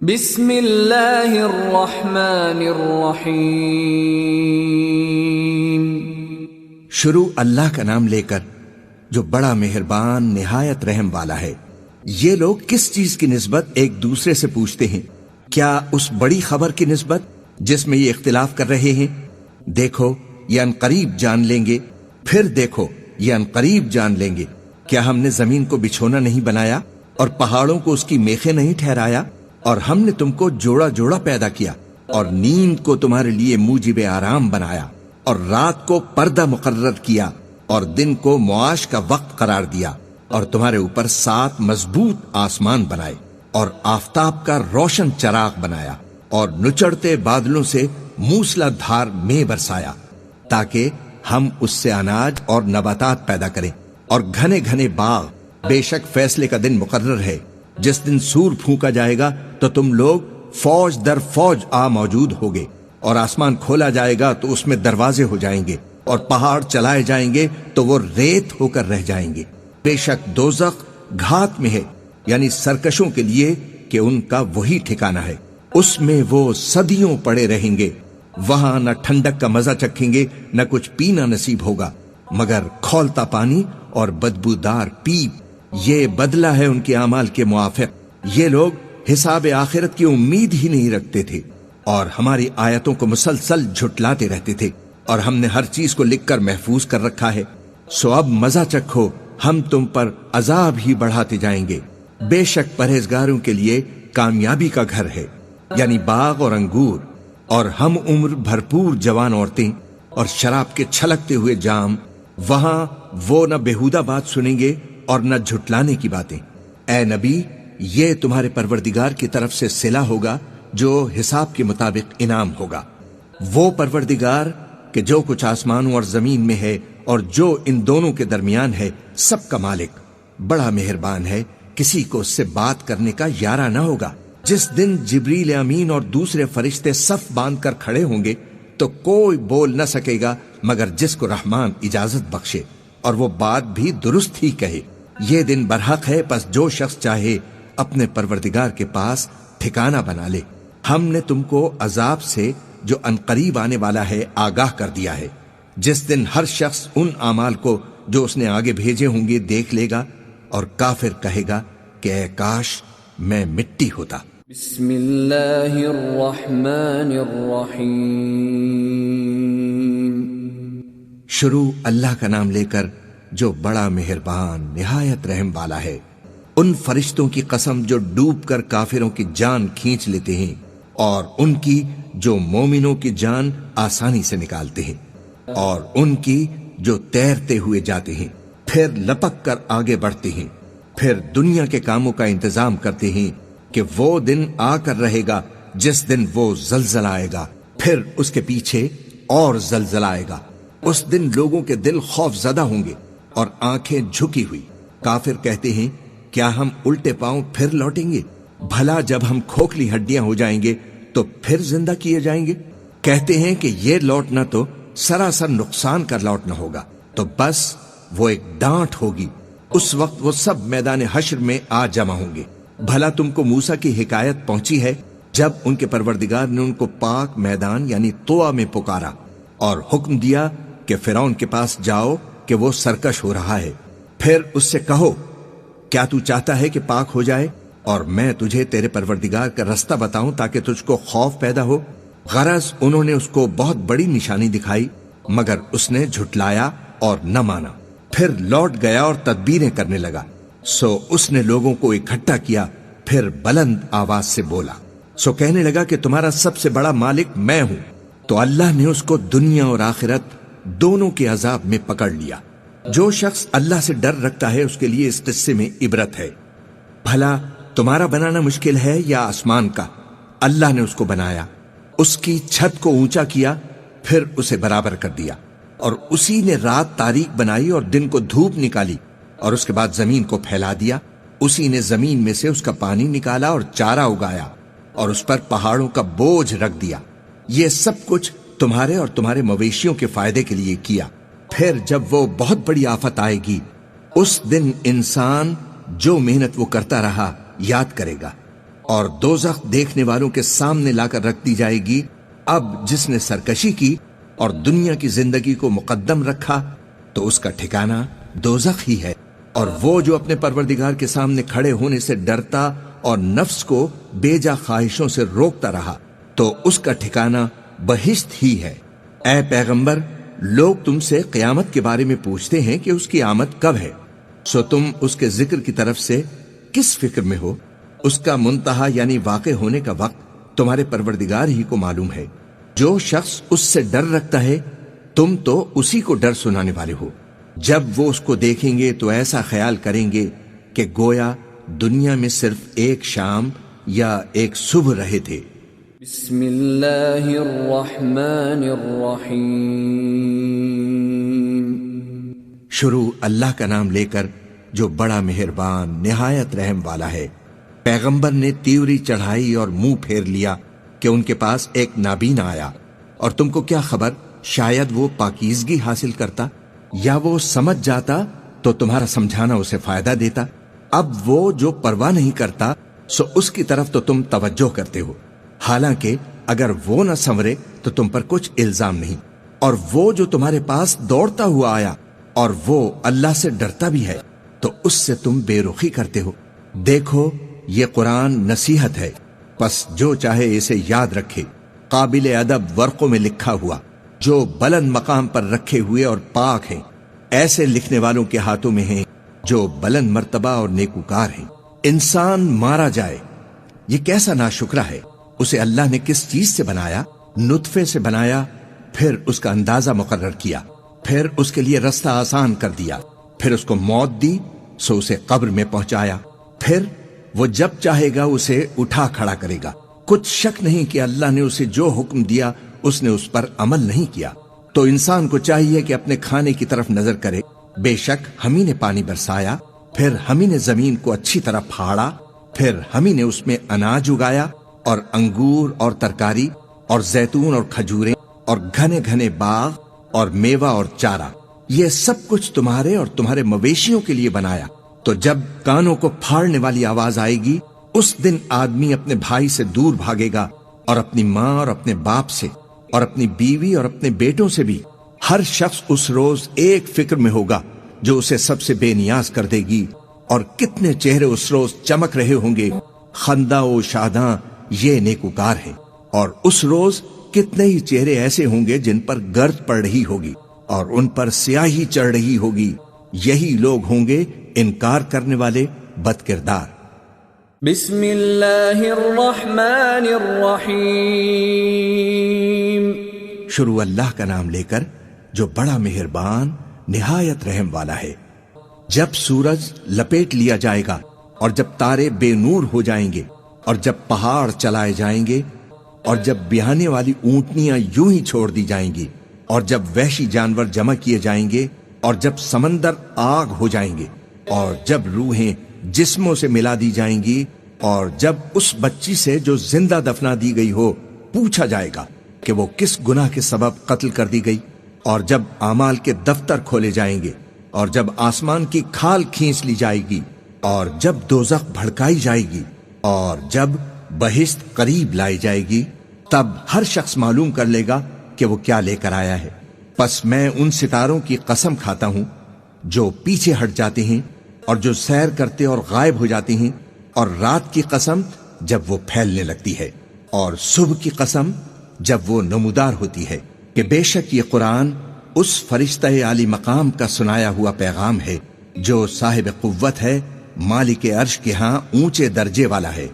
بسم اللہ الرحمن الرحیم۔ شروع اللہ کا نام لے کر جو بڑا مہربان نہایت رحم والا ہے۔ یہ لوگ کس چیز کی نسبت ایک دوسرے سے پوچھتے ہیں؟ کیا اس بڑی خبر کی نسبت جس میں یہ اختلاف کر رہے ہیں؟ دیکھو یہ عنقریب جان لیں گے، پھر دیکھو یہ عنقریب جان لیں گے۔ کیا ہم نے زمین کو بچھونا نہیں بنایا اور پہاڑوں کو اس کی میخیں نہیں ٹھہرایا؟ اور ہم نے تم کو جوڑا جوڑا پیدا کیا اور نیند کو تمہارے لیے موجب آرام بنایا اور رات کو پردہ مقرر کیا اور دن کو معاش کا وقت قرار دیا اور تمہارے اوپر 7 مضبوط آسمان بنائے اور آفتاب کا روشن چراغ بنایا اور نچڑتے بادلوں سے موسلا دھار میں برسایا تاکہ ہم اس سے اناج اور نباتات پیدا کریں اور گھنے گھنے باغ۔ بے شک فیصلے کا دن مقرر ہے، جس دن سور پھونکا جائے گا تو تم لوگ فوج در فوج آ موجود ہوگے، اور آسمان کھولا جائے گا تو اس میں دروازے ہو جائیں گے، اور پہاڑ چلائے جائیں گے تو وہ ریت ہو کر رہ جائیں گے۔ بے شک دوزخ گھات میں ہے، یعنی سرکشوں کے لیے کہ ان کا وہی ٹھکانہ ہے، اس میں وہ صدیوں پڑے رہیں گے۔ وہاں نہ ٹھنڈک کا مزہ چکھیں گے، نہ کچھ پینا نصیب ہوگا مگر کھولتا پانی اور بدبودار پیپ۔ یہ بدلہ ہے ان کے اعمال کے موافق۔ یہ لوگ حساب آخرت کی امید ہی نہیں رکھتے تھے اور ہماری آیتوں کو مسلسل جھٹلاتے رہتے تھے، اور ہم نے ہر چیز کو لکھ کر محفوظ کر رکھا ہے۔ سو اب مزہ چکھو، ہم تم پر عذاب ہی بڑھاتے جائیں گے۔ بے شک پرہیزگاروں کے لیے کامیابی کا گھر ہے، یعنی باغ اور انگور اور ہم عمر بھرپور جوان عورتیں اور شراب کے چھلکتے ہوئے جام۔ وہاں وہ نہ بیہودہ بات سنیں گے اور نہ جھٹلانے کی باتیں۔ اے نبی، یہ تمہارے پروردگار کی طرف سے صلہ ہوگا جو حساب کے مطابق انعام ہوگا۔ وہ پروردگار کہ جو کچھ آسمانوں اور زمین میں ہے اور جو ان دونوں کے درمیان ہے، سب کا مالک، بڑا مہربان ہے، کسی کو اس سے بات کرنے کا یارہ نہ ہوگا۔ جس دن جبریل امین اور دوسرے فرشتے صف باندھ کر کھڑے ہوں گے تو کوئی بول نہ سکے گا مگر جس کو رحمان اجازت بخشے، اور وہ بات بھی درست ہی کہے۔ یہ دن برحق ہے، پس جو شخص چاہے اپنے پروردگار کے پاس ٹھکانہ بنا لے۔ ہم نے تم کو عذاب سے جو عنقریب آنے والا ہے آگاہ کر دیا ہے، جس دن ہر شخص ان اعمال کو جو اس نے آگے بھیجے ہوں گے دیکھ لے گا، اور کافر کہے گا کہ اے کاش میں مٹی ہوتا۔ بسم اللہ الرحمن الرحیم۔ شروع اللہ کا نام لے کر جو بڑا مہربان نہایت رحم والا ہے۔ ان فرشتوں کی قسم جو ڈوب کر کافروں کی جان کھینچ لیتے ہیں، اور ان کی جو مومنوں کی جان آسانی سے نکالتے ہیں، اور ان کی جو تیرتے ہوئے جاتے ہیں پھر لپک کر آگے بڑھتے ہیں، پھر دنیا کے کاموں کا انتظام کرتے ہیں کہ وہ دن آ کر رہے گا جس دن وہ زلزلہ آئے گا، پھر اس کے پیچھے اور زلزلہ آئے گا۔ اس دن لوگوں کے دل خوف زدہ ہوں گے اور آنکھیں جھکی ہوئی۔ کافر کہتے ہیں کیا ہم الٹے پاؤں پھر لوٹیں گے؟ بھلا جب ہم کھوکھلی ہڈیاں ہو جائیں گے تو پھر زندہ کیے جائیں گے؟ کہتے ہیں کہ یہ لوٹنا تو سراسر نقصان کا لوٹنا ہوگا۔ تو بس وہ ایک ڈانٹ ہوگی، اس وقت وہ سب میدان حشر میں آ جمع ہوں گے۔ بھلا تم کو موسیٰ کی حکایت پہنچی ہے جب ان کے پروردگار نے ان کو پاک میدان یعنی طویٰ میں پکارا اور حکم دیا کہ فرعون کے پاس جاؤ کہ وہ سرکش ہو رہا ہے، پھر اس سے کہو کیا تو چاہتا ہے کہ پاک ہو جائے اور میں تجھے تیرے پروردگار کا رستہ بتاؤں تاکہ تجھ کو خوف پیدا ہو؟ غرض انہوں نے اس کو بہت بڑی نشانی دکھائی مگر اس نے جھٹلایا اور نہ مانا، پھر لوٹ گیا اور تدبیریں کرنے لگا۔ سو اس نے لوگوں کو اکٹھا کیا، پھر بلند آواز سے بولا، سو کہنے لگا کہ تمہارا سب سے بڑا مالک میں ہوں۔ تو اللہ نے اس کو دنیا اور آخرت دونوں کے عذاب میں پکڑ لیا۔ جو شخص اللہ سے ڈر رکھتا ہے اس کے لیے اس قصے میں عبرت ہے۔ بھلا تمہارا بنانا مشکل ہے یا آسمان کا؟ اللہ نے اس کو بنایا، اس کی چھت کو اونچا کیا، پھر اسے برابر کر دیا، اور اسی نے رات تاریک بنائی اور دن کو دھوپ نکالی، اور اس کے بعد زمین کو پھیلا دیا۔ اسی نے زمین میں سے اس کا پانی نکالا اور چارہ اگایا، اور اس پر پہاڑوں کا بوجھ رکھ دیا۔ یہ سب کچھ تمہارے اور تمہارے مویشیوں کے فائدے کے لیے کیا۔ پھر جب وہ بہت بڑی آفت آئے گی، اس دن انسان جو محنت وہ کرتا رہا یاد کرے گا، اور دوزخ دیکھنے والوں کے سامنے لا کر رکھ دی جائے گی۔ اب جس نے سرکشی کی اور دنیا کی زندگی کو مقدم رکھا تو اس کا ٹھکانہ دوزخ ہی ہے، اور وہ جو اپنے پروردگار کے سامنے کھڑے ہونے سے ڈرتا اور نفس کو بیجا خواہشوں سے روکتا رہا تو اس کا ٹھکانہ بہشت ہی ہے۔ اے پیغمبر، لوگ تم سے قیامت کے بارے میں پوچھتے ہیں کہ اس کی آمد کب ہے، سو تم اس کے ذکر کی طرف سے کس فکر میں ہو؟ اس کا منتہا یعنی واقع ہونے کا وقت تمہارے پروردگار ہی کو معلوم ہے۔ جو شخص اس سے ڈر رکھتا ہے تم تو اسی کو ڈر سنانے والے ہو۔ جب وہ اس کو دیکھیں گے تو ایسا خیال کریں گے کہ گویا دنیا میں صرف ایک شام یا ایک صبح رہے تھے۔ بسم اللہ الرحمن الرحیم۔ شروع اللہ کا نام لے کر جو بڑا مہربان نہایت رحم والا ہے۔ پیغمبر نے تیوری چڑھائی اور منہ پھیر لیا کہ ان کے پاس ایک نابینا آیا، اور تم کو کیا خبر شاید وہ پاکیزگی حاصل کرتا یا وہ سمجھ جاتا تو تمہارا سمجھانا اسے فائدہ دیتا۔ اب وہ جو پرواہ نہیں کرتا سو اس کی طرف تو تم توجہ کرتے ہو، حالانکہ اگر وہ نہ سنورے تو تم پر کچھ الزام نہیں۔ اور وہ جو تمہارے پاس دوڑتا ہوا آیا اور وہ اللہ سے ڈرتا بھی ہے تو اس سے تم بے رخی کرتے ہو۔ دیکھو یہ قرآن نصیحت ہے، پس جو چاہے اسے یاد رکھے، قابل ادب ورقوں میں لکھا ہوا، جو بلند مقام پر رکھے ہوئے اور پاک ہیں، ایسے لکھنے والوں کے ہاتھوں میں ہیں جو بلند مرتبہ اور نیکوکار ہیں۔ انسان مارا جائے، یہ کیسا ناشکرا ہے۔ اسے اللہ نے کس چیز سے بنایا؟ نطفے سے بنایا، پھر اس کا اندازہ مقرر کیا، پھر اس کے لیے رستہ آسان کر دیا، پھر اس کو موت دی سو اسے قبر میں پہنچایا، پھر وہ جب چاہے گا اسے اٹھا کھڑا کرے گا۔ کچھ شک نہیں کہ اللہ نے اسے جو حکم دیا اس نے اس پر عمل نہیں کیا۔ تو انسان کو چاہیے کہ اپنے کھانے کی طرف نظر کرے۔ بے شک ہم ہی نے پانی برسایا، پھر ہم ہی نے زمین کو اچھی طرح پھاڑا، پھر ہم ہی نے اس میں اناج اگایا اور انگور اور ترکاری اور زیتون اور کھجوریں اور گھنے گھنے باغ اور میوہ اور چارہ، یہ سب کچھ تمہارے اور تمہارے مویشیوں کے لیے بنایا۔ تو جب کانوں کو پھاڑنے والی آواز آئے گی اس دن آدمی اپنے بھائی سے دور بھاگے گا، اور اپنی ماں اور اپنے باپ سے اور اپنی بیوی اور اپنے بیٹوں سے بھی۔ ہر شخص اس روز ایک فکر میں ہوگا جو اسے سب سے بے نیاز کر دے گی۔ اور کتنے چہرے اس روز چمک رہے ہوں گے، خنداں و شاداں یہ نیکوکار ہیں۔ اور اس روز کتنے ہی چہرے ایسے ہوں گے جن پر گرد پڑ رہی ہوگی اور ان پر سیاہی چڑھ رہی ہوگی، یہی لوگ ہوں گے انکار کرنے والے بد کردار۔ بسم اللہ الرحمن الرحیم۔ شروع اللہ کا نام لے کر جو بڑا مہربان نہایت رحم والا ہے۔ جب سورج لپیٹ لیا جائے گا اور جب تارے بے نور ہو جائیں گے اور جب پہاڑ چلائے جائیں گے اور جب بہانے والی اونٹنیاں یوں ہی چھوڑ دی جائیں گی اور جب وحشی جانور جمع کیے جائیں گے اور جب سمندر آگ ہو جائیں گے اور جب روحیں جسموں سے ملا دی جائیں گی اور جب اس بچی سے جو زندہ دفنا دی گئی ہو پوچھا جائے گا کہ وہ کس گناہ کے سبب قتل کر دی گئی، اور جب اعمال کے دفتر کھولے جائیں گے اور جب آسمان کی کھال کھینچ لی جائے گی اور جب دوزخ بھڑکائی جائے گی اور جب بہشت قریب لائی جائے گی، تب ہر شخص معلوم کر لے گا کہ وہ کیا لے کر آیا ہے۔ پس میں ان ستاروں کی قسم کھاتا ہوں جو پیچھے ہٹ جاتے ہیں اور جو سیر کرتے اور غائب ہو جاتے ہیں، اور رات کی قسم جب وہ پھیلنے لگتی ہے، اور صبح کی قسم جب وہ نمودار ہوتی ہے، کہ بے شک یہ قرآن اس فرشتہ عالی مقام کا سنایا ہوا پیغام ہے جو صاحب قوت ہے، مالک عرش کے ہاں اونچے درجے والا ہے،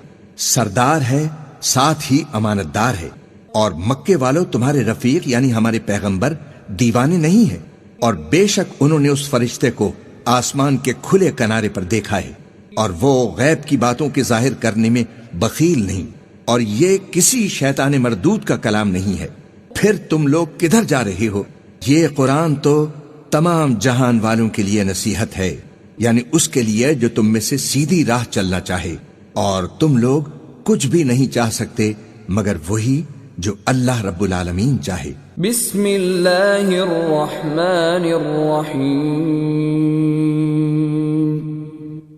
سردار ہے، ساتھ ہی امانت دار ہے۔ اور مکے والوں تمہارے رفیق یعنی ہمارے پیغمبر دیوانے نہیں ہیں، اور بے شک انہوں نے اس فرشتے کو آسمان کے کھلے کنارے پر دیکھا ہے، اور وہ غیب کی باتوں کے ظاہر کرنے میں بخیل نہیں، اور یہ کسی شیطان مردود کا کلام نہیں ہے۔ پھر تم لوگ کدھر جا رہے ہو؟ یہ قرآن تو تمام جہان والوں کے لیے نصیحت ہے، یعنی اس کے لیے جو تم میں سے سیدھی راہ چلنا چاہے، اور تم لوگ کچھ بھی نہیں چاہ سکتے مگر وہی جو اللہ رب العالمین چاہے۔ بسم اللہ الرحمن الرحیم۔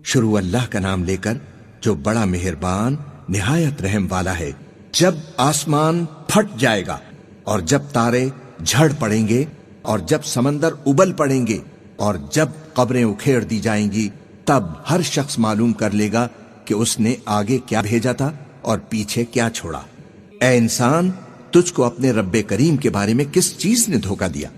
شروع اللہ کا نام لے کر جو بڑا مہربان نہایت رحم والا ہے۔ جب آسمان پھٹ جائے گا اور جب تارے جھڑ پڑیں گے اور جب سمندر ابل پڑیں گے اور جب قبریں اکھیڑ دی جائیں گی، تب ہر شخص معلوم کر لے گا کہ اس نے آگے کیا بھیجا تھا اور پیچھے کیا چھوڑا۔ اے انسان، تجھ کو اپنے رب کریم کے بارے میں کس چیز نے دھوکہ دیا؟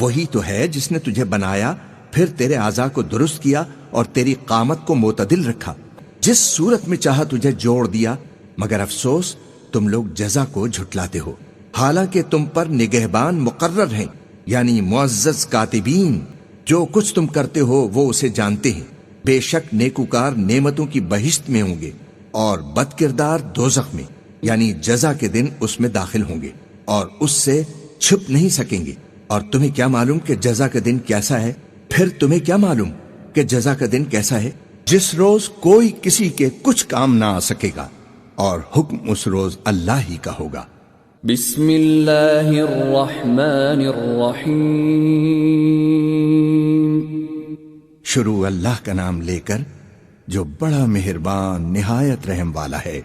وہی تو ہے جس نے تجھے بنایا، پھر تیرے اعضاء کو درست کیا اور تیری قامت کو معتدل رکھا، جس صورت میں چاہا تجھے جوڑ دیا، مگر افسوس تم لوگ جزا کو جھٹلاتے ہو، حالانکہ تم پر نگہبان مقرر ہیں، یعنی معزز کاتبین، جو کچھ تم کرتے ہو وہ اسے جانتے ہیں۔ بے شک نیکوکار نعمتوں کی بہشت میں ہوں گے اور بد کردار دوزخ میں، یعنی جزا کے دن اس میں داخل ہوں گے اور اس سے چھپ نہیں سکیں گے۔ اور تمہیں کیا معلوم کہ جزا کا دن کیسا ہے؟ پھر تمہیں کیا معلوم کہ جزا کا دن کیسا ہے؟ جس روز کوئی کسی کے کچھ کام نہ آ سکے گا اور حکم اس روز اللہ ہی کا ہوگا۔ بسم اللہ الرحمن الرحیم۔ شروع اللہ کا نام لے کر جو بڑا مہربان نہایت رحم والا ہے۔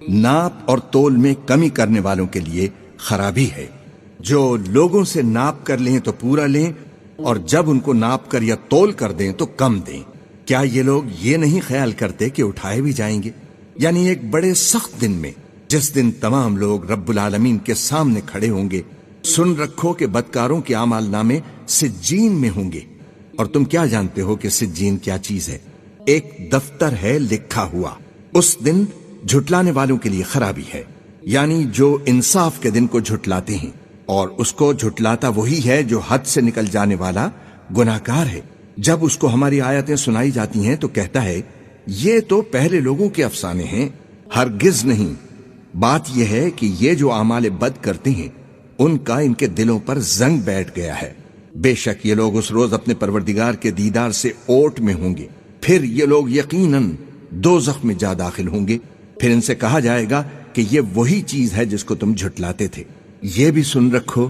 ناپ اور تول میں کمی کرنے والوں کے لیے خرابی ہے۔ جو لوگوں سے ناپ کر لیں تو پورا لیں، اور جب ان کو ناپ کر یا تول کر دیں تو کم دیں۔ کیا یہ لوگ یہ نہیں خیال کرتے کہ اٹھائے بھی جائیں گے؟ یعنی ایک بڑے سخت دن میں، جس دن تمام لوگ رب العالمین کے سامنے کھڑے ہوں گے۔ سن رکھو کہ بدکاروں کے اعمال نامے سجین میں ہوں گے، اور تم کیا جانتے ہو کہ سجین کیا چیز ہے؟ ایک دفتر ہے لکھا ہوا۔ اس دن جھٹلانے والوں کے لیے خرابی ہے، یعنی جو انصاف کے دن کو جھٹلاتے ہیں، اور اس کو جھٹلاتا وہی ہے جو حد سے نکل جانے والا گناہگار ہے۔ جب اس کو ہماری آیتیں سنائی جاتی ہیں تو کہتا ہے یہ تو پہلے لوگوں کے افسانے ہیں، ہرگز نہیں۔ بات یہ ہے کہ یہ جو اعمال بد کرتے ہیں ان کا ان کے دلوں پر زنگ بیٹھ گیا ہے۔ بے شک یہ لوگ اس روز اپنے پروردگار کے دیدار سے اوٹ میں ہوں گے، پھر یہ لوگ یقیناً دوزخ میں جا داخل ہوں گے۔ پھر ان سے کہا جائے گا کہ یہ وہی چیز ہے جس کو تم جھٹلاتے تھے۔ یہ بھی سن رکھو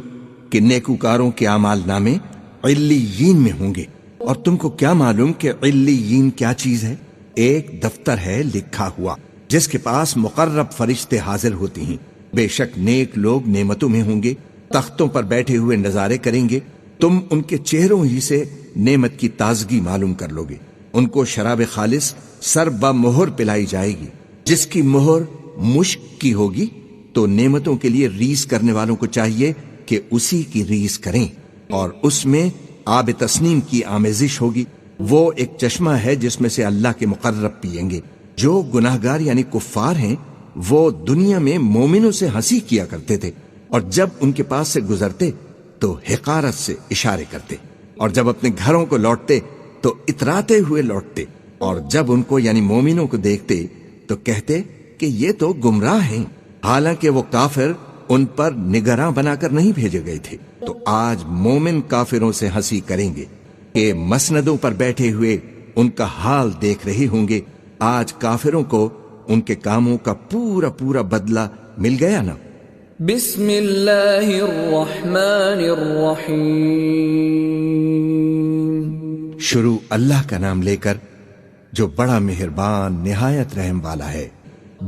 کہ نیکوکاروں کے اعمال نامے علیین میں ہوں گے، اور تم کو کیا معلوم کہ علیین کیا چیز ہے؟ ایک دفتر ہے لکھا ہوا جس کے پاس مقرب فرشتے حاضر ہوتی ہیں۔ بے شک نیک لوگ نعمتوں میں ہوں گے، تختوں پر بیٹھے ہوئے نظارے کریں گے، تم ان کے چہروں ہی سے نعمت کی تازگی معلوم کر لو گے۔ ان کو شراب خالص سر بمہر پلائی جائے گی، جس کی مہر مشک کی ہوگی۔ تو نعمتوں کے لیے ریس کرنے والوں کو چاہیے کہ اسی کی ریس کریں، اور اس میں آب تسنیم کی آمیزش ہوگی۔ وہ ایک چشمہ ہے جس میں سے اللہ کے مقرب پیئیں گے۔ جو گناہگار یعنی کفار ہیں وہ دنیا میں مومنوں سے ہنسی کیا کرتے تھے، اور جب ان کے پاس سے گزرتے تو حقارت سے اشارے کرتے، اور جب اپنے گھروں کو لوٹتے تو اتراتے ہوئے لوٹتے، اور جب ان کو یعنی مومنوں کو دیکھتے تو کہتے کہ یہ تو گمراہ ہیں، حالانکہ وہ کافر ان پر نگراں بنا کر نہیں بھیجے گئے تھے۔ تو آج مومن کافروں سے ہنسی کریں گے کہ مسندوں پر بیٹھے ہوئے ان کا حال دیکھ رہے ہوں گے۔ آج کافروں کو ان کے کاموں کا پورا پورا بدلہ مل گیا نا۔ بسم اللہ الرحمن الرحیم۔ شروع اللہ کا نام لے کر جو بڑا مہربان نہایت رحم والا ہے۔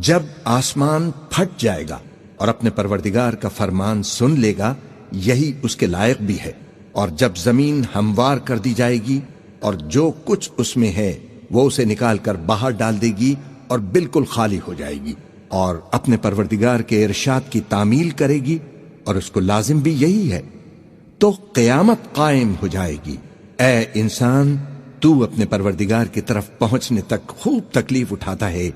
جب آسمان پھٹ جائے گا اور اپنے پروردگار کا فرمان سن لے گا، یہی اس کے لائق بھی ہے۔ اور جب زمین ہموار کر دی جائے گی اور جو کچھ اس میں ہے وہ اسے نکال کر باہر ڈال دے گی اور بالکل خالی ہو جائے گی، اور اپنے پروردگار کے ارشاد کی تعمیل کرے گی، اور اس کو لازم بھی یہی ہے، تو قیامت قائم ہو جائے گی۔ اے انسان، تو اپنے پروردگار کی طرف پہنچنے تک خوب تکلیف اٹھاتا ہے،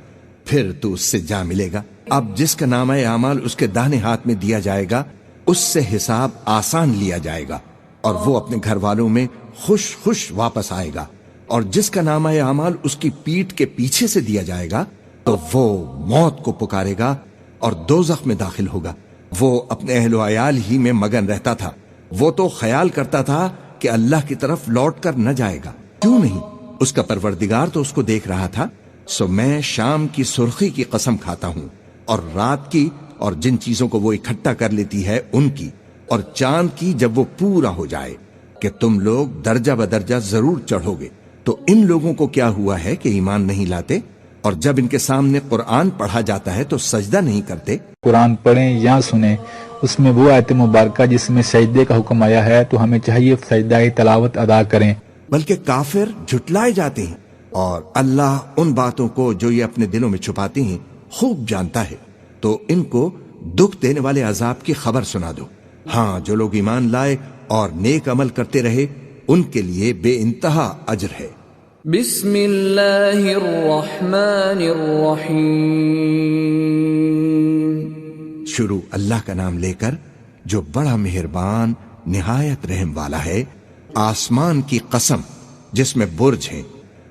پھر تو اس سے جا ملے گا۔ اب جس کا نامہ اعمال اس کے داہنے ہاتھ میں دیا جائے گا اس سے حساب آسان لیا جائے گا، اور وہ اپنے گھر والوں میں خوش خوش واپس آئے گا۔ اور جس کا نامہ اعمال اس کی پیٹھ کے پیچھے سے دیا جائے گا تو وہ موت کو پکارے گا اور دوزخ میں داخل ہوگا۔ وہ اپنے اہل و عیال ہی میں مگن رہتا تھا، وہ تو خیال کرتا تھا کہ اللہ کی طرف لوٹ کر نہ جائے گا، کیوں نہیں؟ اس کا پروردگار تو اس کو دیکھ رہا تھا۔ سو میں شام کی سرخی کی قسم کھاتا ہوں، اور رات کی، اور جن چیزوں کو وہ اکٹھا کر لیتی ہے ان کی، اور چاند کی جب وہ پورا ہو جائے، کہ تم لوگ درجہ بدرجہ ضرور چڑھو گے۔ تو ان لوگوں کو کیا ہوا ہے کہ ایمان نہیں لاتے؟ اور جب ان کے سامنے قرآن پڑھا جاتا ہے تو سجدہ نہیں کرتے۔ قرآن پڑھیں یا سنیں، اس میں وہ آیت مبارکہ جس میں سجدے کا حکم آیا ہے تو ہمیں چاہیے سجدہ تلاوت ادا کریں۔ بلکہ کافر جھٹلائے جاتے ہیں، اور اللہ ان باتوں کو جو یہ اپنے دلوں میں چھپاتے ہیں خوب جانتا ہے، تو ان کو دکھ دینے والے عذاب کی خبر سنا دو۔ ہاں، جو لوگ ایمان لائے اور نیک عمل کرتے رہے ان کے لیے بے انتہا اجر ہے۔ بسم اللہ الرحمن الرحیم۔ شروع اللہ کا نام لے کر جو بڑا مہربان نہایت رحم والا ہے۔ آسمان کی قسم جس میں برج ہیں،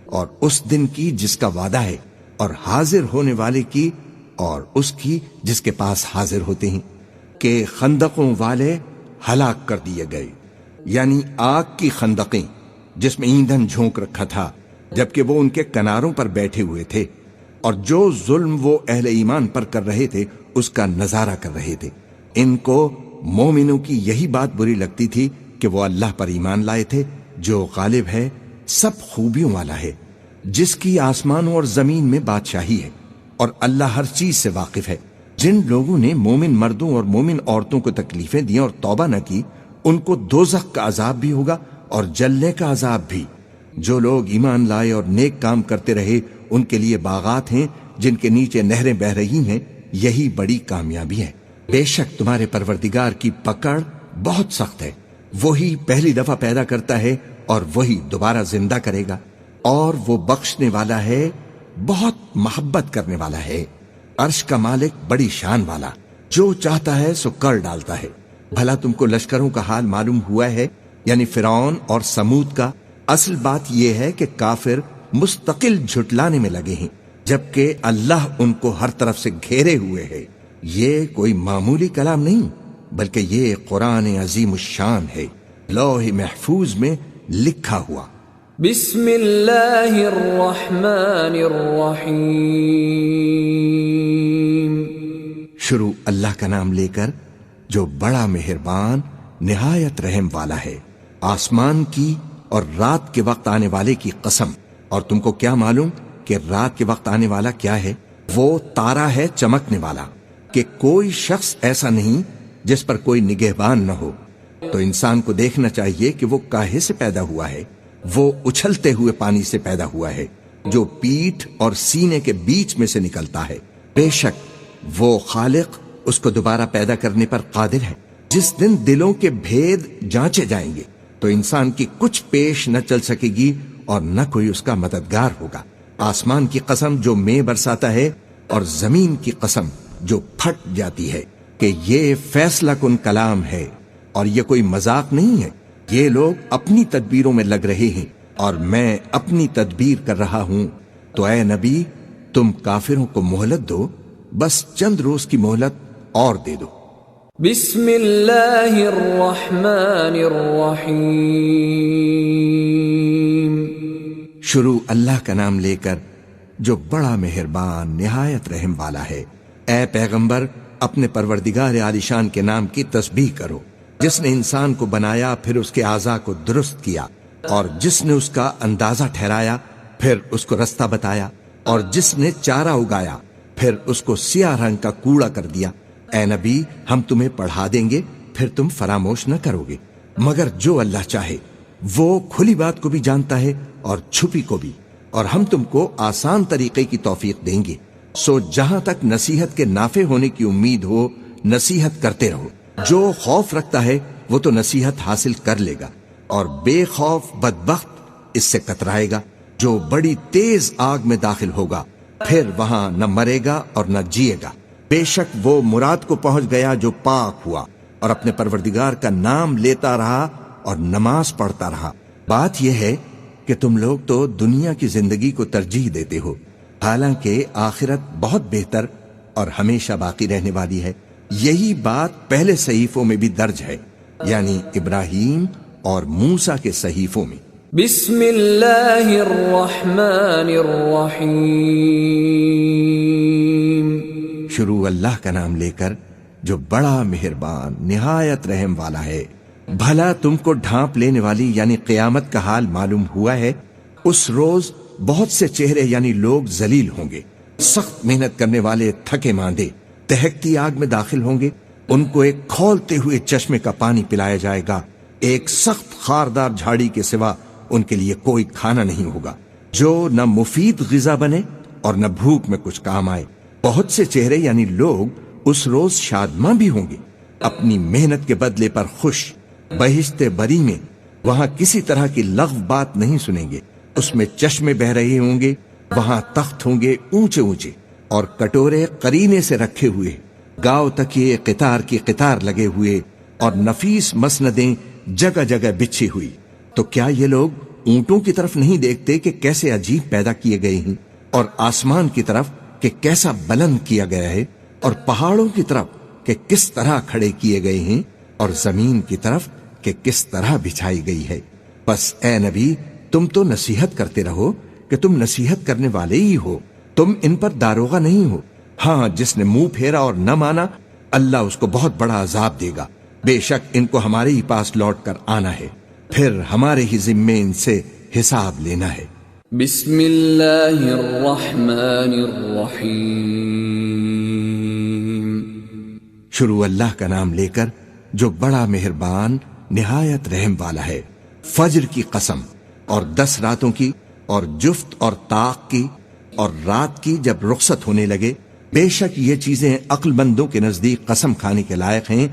اور اس دن کی جس کا وعدہ ہے، اور حاضر ہونے والے کی اور اس کی جس کے پاس حاضر ہوتے ہیں، کہ خندقوں والے ہلاک کر دیے گئے، یعنی آگ کی خندقیں جس میں ایندھن جھونک رکھا تھا، جبکہ وہ ان کے کناروں پر بیٹھے ہوئے تھے، اور جو ظلم وہ اہل ایمان پر کر رہے تھے اس کا نظارہ کر رہے تھے۔ ان کو مومنوں کی یہی بات بری لگتی تھی کہ وہ اللہ پر ایمان لائے تھے، جو غالب ہے، سب خوبیوں والا ہے، جس کی آسمانوں اور زمین میں بادشاہی ہے، اور اللہ ہر چیز سے واقف ہے۔ جن لوگوں نے مومن مردوں اور مومن عورتوں کو تکلیفیں دیں اور توبہ نہ کی، ان کو دوزخ کا عذاب بھی ہوگا اور جلنے کا عذاب بھی۔ جو لوگ ایمان لائے اور نیک کام کرتے رہے ان کے لیے باغات ہیں جن کے نیچے نہریں بہہ رہی ہیں، یہی بڑی کامیابی ہے۔ بے شک تمہارے پروردگار کی پکڑ بہت سخت ہے، وہی پہلی دفعہ پیدا کرتا ہے اور وہی دوبارہ زندہ کرے گا، اور وہ بخشنے والا ہے، بہت محبت کرنے والا ہے۔ عرش کا مالک بڑی شان والا، جو چاہتا ہے سو کر ڈالتا ہے۔ بھلا تم کو لشکروں کا حال معلوم ہوا ہے، یعنی فرعون اور سمود کا؟ اصل بات یہ ہے کہ کافر مستقل جھٹلانے میں لگے ہیں، جبکہ اللہ ان کو ہر طرف سے گھیرے ہوئے ہے۔ یہ کوئی معمولی کلام نہیں، بلکہ یہ قرآن عظیم الشان ہے، لوح محفوظ میں لکھا ہوا۔ بسم اللہ الرحمن الرحیم۔ شروع اللہ کا نام لے کر جو بڑا مہربان نہایت رحم والا ہے۔ آسمان کی اور رات کے وقت آنے والے کی قسم، اور تم کو کیا معلوم کہ رات کے وقت آنے والا کیا ہے؟ وہ تارا ہے چمکنے والا، کہ کوئی شخص ایسا نہیں جس پر کوئی نگہبان نہ ہو۔ تو انسان کو دیکھنا چاہیے کہ وہ کاہے سے پیدا ہوا ہے۔ وہ اچھلتے ہوئے پانی سے پیدا ہوا ہے، جو پیٹھ اور سینے کے بیچ میں سے نکلتا ہے۔ بے شک وہ خالق اس کو دوبارہ پیدا کرنے پر قادر ہے۔ جس دن دلوں کے بھید جانچے جائیں گے تو انسان کی کچھ پیش نہ چل سکے گی اور نہ کوئی اس کا مددگار ہوگا۔ آسمان کی قسم جو مے برساتا ہے، اور زمین کی قسم جو پھٹ جاتی ہے، کہ یہ فیصلہ کن کلام ہے اور یہ کوئی مذاق نہیں ہے۔ یہ لوگ اپنی تدبیروں میں لگ رہے ہیں اور میں اپنی تدبیر کر رہا ہوں۔ تو اے نبی، تم کافروں کو مہلت دو، بس چند روز کی مہلت اور دے دو۔ بسم اللہ الرحمن الرحیم۔ شروع اللہ کا نام لے کر جو بڑا مہربان نہایت رحم والا ہے۔ اے پیغمبر، اپنے پروردگار عالیشان کے نام کی تسبیح کرو، جس نے انسان کو بنایا، پھر اس کے اعضاء کو درست کیا، اور جس نے اس کا اندازہ ٹھہرایا، پھر اس کو رستہ بتایا، اور جس نے چارہ اگایا، پھر اس کو سیاہ رنگ کا کوڑا کر دیا۔ اے نبی، ہم تمہیں پڑھا دیں گے، پھر تم فراموش نہ کرو گے، مگر جو اللہ چاہے۔ وہ کھلی بات کو بھی جانتا ہے اور چھپی کو بھی، اور ہم تم کو آسان طریقے کی توفیق دیں گے۔ سو جہاں تک نصیحت کے نافع ہونے کی امید ہو، نصیحت کرتے رہو۔ جو خوف رکھتا ہے وہ تو نصیحت حاصل کر لے گا، اور بے خوف بدبخت اس سے کترائے گا۔ جو بڑی تیز آگ میں داخل ہوگا، پھر وہاں نہ مرے گا اور نہ جیے گا۔ بے شک وہ مراد کو پہنچ گیا جو پاک ہوا، اور اپنے پروردگار کا نام لیتا رہا اور نماز پڑھتا رہا۔ بات یہ ہے کہ تم لوگ تو دنیا کی زندگی کو ترجیح دیتے ہو، حالانکہ آخرت بہت بہتر اور ہمیشہ باقی رہنے والی ہے۔ یہی بات پہلے صحیفوں میں بھی درج ہے، یعنی ابراہیم اور موسیٰ کے صحیفوں میں۔ بسم اللہ الرحمن الرحیم۔ شروع اللہ کا نام لے کر جو بڑا مہربان نہایت رحم والا ہے۔ بھلا تم کو ڈھانپ لینے والی یعنی قیامت کا حال معلوم ہوا ہے؟ اس روز بہت سے چہرے یعنی لوگ ذلیل ہوں گے، سخت محنت کرنے والے تھکے ماندے دہکتی آگ میں داخل ہوں گے، ان کو ایک کھولتے ہوئے چشمے کا پانی پلایا جائے گا، ایک سخت خاردار جھاڑی کے سوا ان کے لیے کوئی کھانا نہیں ہوگا جو نہ مفید غذا بنے اور نہ بھوک میں کچھ کام آئے۔ بہت سے چہرے یعنی لوگ اس روز شادماں بھی ہوں گے، اپنی محنت کے بدلے پر خوش، بہشت بری میں وہاں کسی طرح کی لغو بات نہیں سنیں گے، اس میں چشمے بہ رہے ہوں گے، وہاں تخت ہوں گے اونچے اونچے اور کٹورے قرینے سے رکھے ہوئے، گاؤ تکیے قطار کی قطار لگے ہوئے اور نفیس مسندیں جگہ جگہ بچھی ہوئی۔ تو کیا یہ لوگ اونٹوں کی طرف نہیں دیکھتے کہ کیسے عجیب پیدا کیے گئے ہیں، اور آسمان کی طرف کہ کیسا بلند کیا گیا ہے، اور پہاڑوں کی طرف کہ کس طرح کھڑے کیے گئے ہیں، اور زمین کی طرف کہ کس طرح بچھائی گئی ہے۔ بس اے نبی تم تو نصیحت کرتے رہو کہ تم نصیحت کرنے والے ہی ہو، تم ان پر داروغہ نہیں ہو۔ ہاں جس نے منہ پھیرا اور نہ مانا اللہ اس کو بہت بڑا عذاب دے گا، بے شک ان کو ہمارے ہی پاس لوٹ کر آنا ہے، پھر ہمارے ہی ذمے ان سے حساب لینا ہے۔ بسم اللہ الرحمن الرحیم۔ شروع اللہ کا نام لے کر جو بڑا مہربان نہایت رحم والا ہے۔ فجر کی قسم اور 10 راتوں کی اور جفت اور طاق کی اور رات کی جب رخصت ہونے لگے، بے شک یہ چیزیں عقل مندوں کے نزدیک قسم کھانے کے لائق ہیں،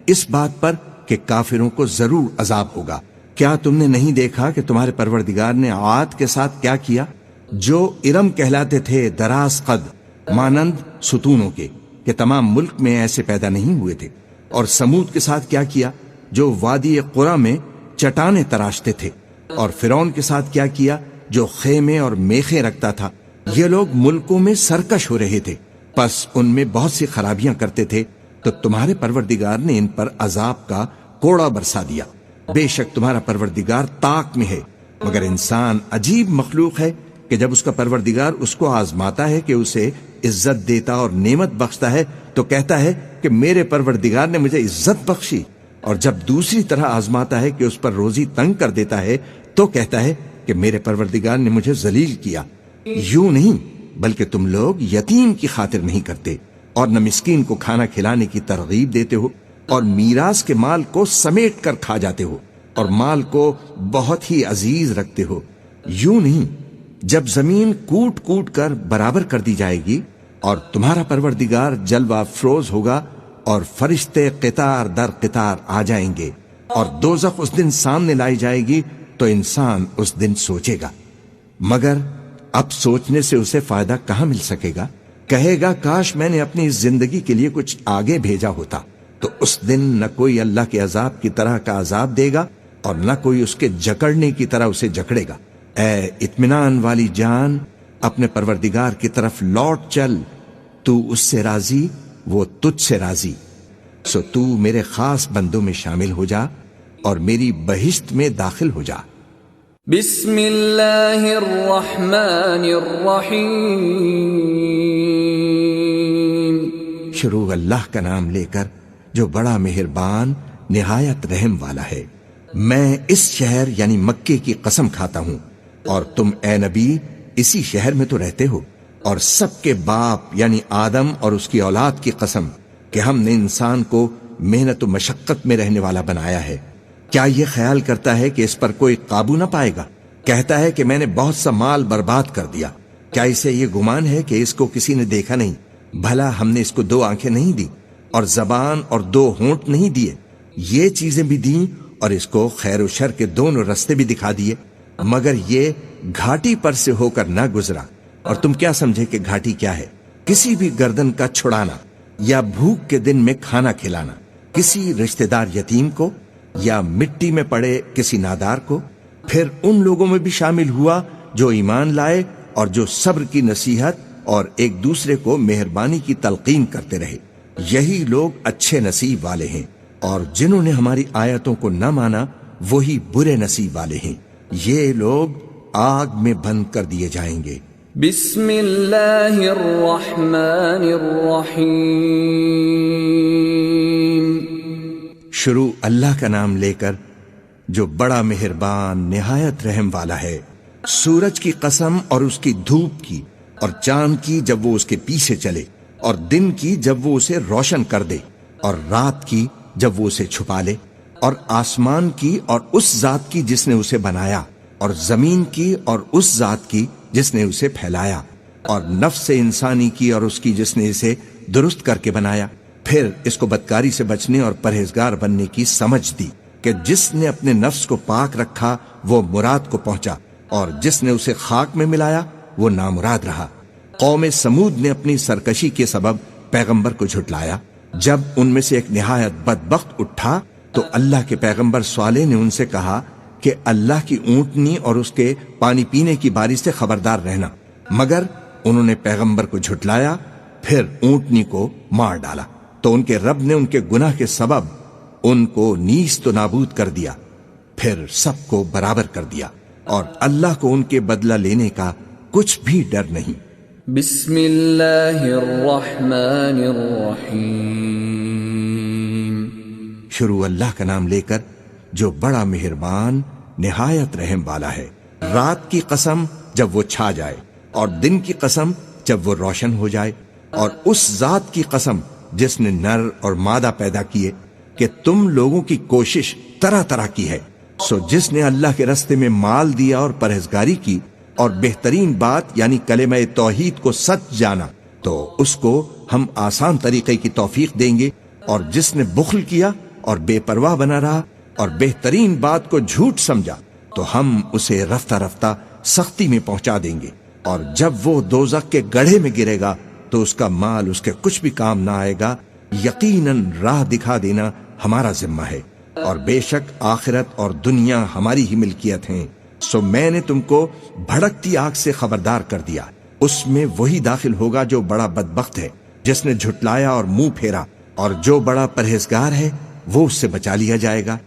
اس بات پر کہ کافروں کو ضرور عذاب ہوگا۔ کیا تم نے نہیں دیکھا کہ تمہارے پروردگار نے عاد کے ساتھ کیا کیا، جو ارم کہلاتے تھے دراز قد مانند ستونوں کے، کہ تمام ملک میں ایسے پیدا نہیں ہوئے تھے، اور سمود کے ساتھ کیا کیا جو وادی قرا میں چٹانیں تراشتے تھے، اور فرعون کے ساتھ کیا کیا جو خیمے اور میخیں رکھتا تھا۔ یہ لوگ ملکوں میں سرکش ہو رہے تھے، پس ان میں بہت سی خرابیاں کرتے تھے، تو تمہارے پروردگار نے ان پر عذاب کا کوڑا برسا دیا۔ بے شک تمہارا پروردگار طاق میں ہے، مگر انسان عجیب مخلوق ہے کہ جب اس کا پروردگار اس کو آزماتا ہے کہ اسے عزت دیتا اور نعمت بخشتا ہے تو کہتا ہے کہ میرے پروردگار نے مجھے عزت بخشی، اور جب دوسری طرح آزماتا ہے کہ اس پر روزی تنگ کر دیتا ہے تو کہتا ہے کہ میرے پروردگار نے مجھے ذلیل کیا۔ یوں نہیں بلکہ تم لوگ یتیم کی خاطر نہیں کرتے اور نہ مسکین کو کھانا کھلانے کی ترغیب دیتے ہو، اور میراث کے مال کو سمیٹ کر کھا جاتے ہو اور مال کو بہت ہی عزیز رکھتے ہو۔ یوں نہیں، جب زمین کوٹ کوٹ کر برابر کر دی جائے گی اور تمہارا پروردگار جلوہ افروز ہوگا اور فرشتے قطار در قطار آ جائیں گے اور دوزخ اس دن سامنے لائی جائے گی، تو انسان اس دن سوچے گا، مگر اب سوچنے سے اسے فائدہ کہاں مل سکے گا؟ کہے گا کاش میں نے اپنی زندگی کے لیے کچھ آگے بھیجا ہوتا۔ تو اس دن نہ کوئی اللہ کے عذاب کی طرح کا عذاب دے گا اور نہ کوئی اس کے جکڑنے کی طرح اسے جکڑے گا۔ اے اطمینان والی جان، اپنے پروردگار کی طرف لوٹ چل، تو اس سے راضی وہ تجھ سے راضی، سو تو میرے خاص بندوں میں شامل ہو جا اور میری بہشت میں داخل ہو جا۔ بسم اللہ الرحمن الرحیم۔ شروع اللہ کا نام لے کر جو بڑا مہربان نہایت رحم والا ہے۔ میں اس شہر یعنی مکے کی قسم کھاتا ہوں، اور تم اے نبی اسی شہر میں تو رہتے ہو، اور سب کے باپ یعنی آدم اور اس کی اولاد کی قسم کہ ہم نے انسان کو محنت و مشقت میں رہنے والا بنایا ہے۔ کیا یہ خیال کرتا ہے کہ اس پر کوئی قابو نہ پائے گا؟ کہتا ہے کہ میں نے بہت سا مال برباد کر دیا۔ کیا اسے یہ گمان ہے کہ اس کو کسی نے دیکھا نہیں؟ بھلا ہم نے اس کو 2 آنکھیں نہیں دی اور زبان اور 2 ہونٹ نہیں دیے؟ یہ چیزیں بھی دیں اور اس کو خیر و شر کے دونوں رستے بھی دکھا دیے، مگر یہ گھاٹی پر سے ہو کر نہ گزرا۔ اور تم کیا سمجھے کہ گھاٹی کیا ہے؟ کسی بھی گردن کا چھڑانا، یا بھوک کے دن میں کھانا کھلانا کسی رشتہ دار یتیم کو، یا مٹی میں پڑے کسی نادار کو۔ پھر ان لوگوں میں بھی شامل ہوا جو ایمان لائے اور جو صبر کی نصیحت اور ایک دوسرے کو مہربانی کی تلقین کرتے رہے، یہی لوگ اچھے نصیب والے ہیں، اور جنہوں نے ہماری آیتوں کو نہ مانا وہی برے نصیب والے ہیں، یہ لوگ آگ میں بند کر دیے جائیں گے۔ بسم اللہ الرحمن الرحیم۔ شروع اللہ کا نام لے کر جو بڑا مہربان نہایت رحم والا ہے۔ سورج کی قسم اور اس کی دھوپ کی، اور چاند کی جب وہ اس کے پیچھے چلے، اور دن کی جب وہ اسے روشن کر دے، اور رات کی جب وہ اسے چھپا لے، اور آسمان کی اور اس ذات کی جس نے اسے بنایا، اور زمین کی اور اس ذات کی جس نے اسے پھیلایا، اور نفس انسانی کی اور اس کی جس نے اسے درست کر کے بنایا، پھر اس کو بدکاری سے بچنے اور پرہیزگار بننے کی سمجھ دی کہ جس نے اپنے نفس کو پاک رکھا وہ مراد کو پہنچا، اور جس نے اسے خاک میں ملایا وہ نامراد رہا۔ قوم سمود نے اپنی سرکشی کے سبب پیغمبر کو جھٹلایا۔ جب ان میں سے ایک نہایت بدبخت اٹھا تو اللہ کے پیغمبر صالح نے ان سے کہا کہ اللہ کی اونٹنی اور اس کے پانی پینے کی باری سے خبردار رہنا، مگر انہوں نے پیغمبر کو جھٹلایا، پھر اونٹنی کو مار ڈالا تو ان کے رب نے ان کے گناہ کے سبب ان کو نیست و نابود کر دیا، پھر سب کو برابر کر دیا، اور اللہ کو ان کے بدلہ لینے کا کچھ بھی ڈر نہیں۔ بسم اللہ الرحمن الرحیم۔ شروع اللہ کا نام لے کر جو بڑا مہربان نہایت رحم والا ہے۔ رات کی قسم جب وہ چھا جائے، اور دن کی قسم جب وہ روشن ہو جائے، اور اس ذات کی قسم جس نے نر اور مادہ پیدا کیے کہ تم لوگوں کی کوشش طرح طرح کی ہے۔ سو جس نے اللہ کے راستے میں مال دیا اور پرہیزگاری کی اور بہترین بات یعنی کلمہ توحید کو سچ جانا، تو اس کو ہم آسان طریقے کی توفیق دیں گے، اور جس نے بخل کیا اور بے پرواہ بنا رہا اور بہترین بات کو جھوٹ سمجھا تو ہم اسے رفتہ رفتہ سختی میں پہنچا دیں گے، اور جب وہ دوزخ کے گڑھے میں گرے گا تو اس کا مال اس کے کچھ بھی کام نہ آئے گا۔ یقیناً راہ دکھا دینا ہمارا ذمہ ہے، اور بے شک آخرت اور دنیا ہماری ہی ملکیت ہیں۔ سو میں نے تم کو بھڑکتی آگ سے خبردار کر دیا، اس میں وہی داخل ہوگا جو بڑا بدبخت ہے، جس نے جھٹلایا اور منہ پھیرا، اور جو بڑا پرہیزگار ہے وہ اس سے بچا لیا جائے گا۔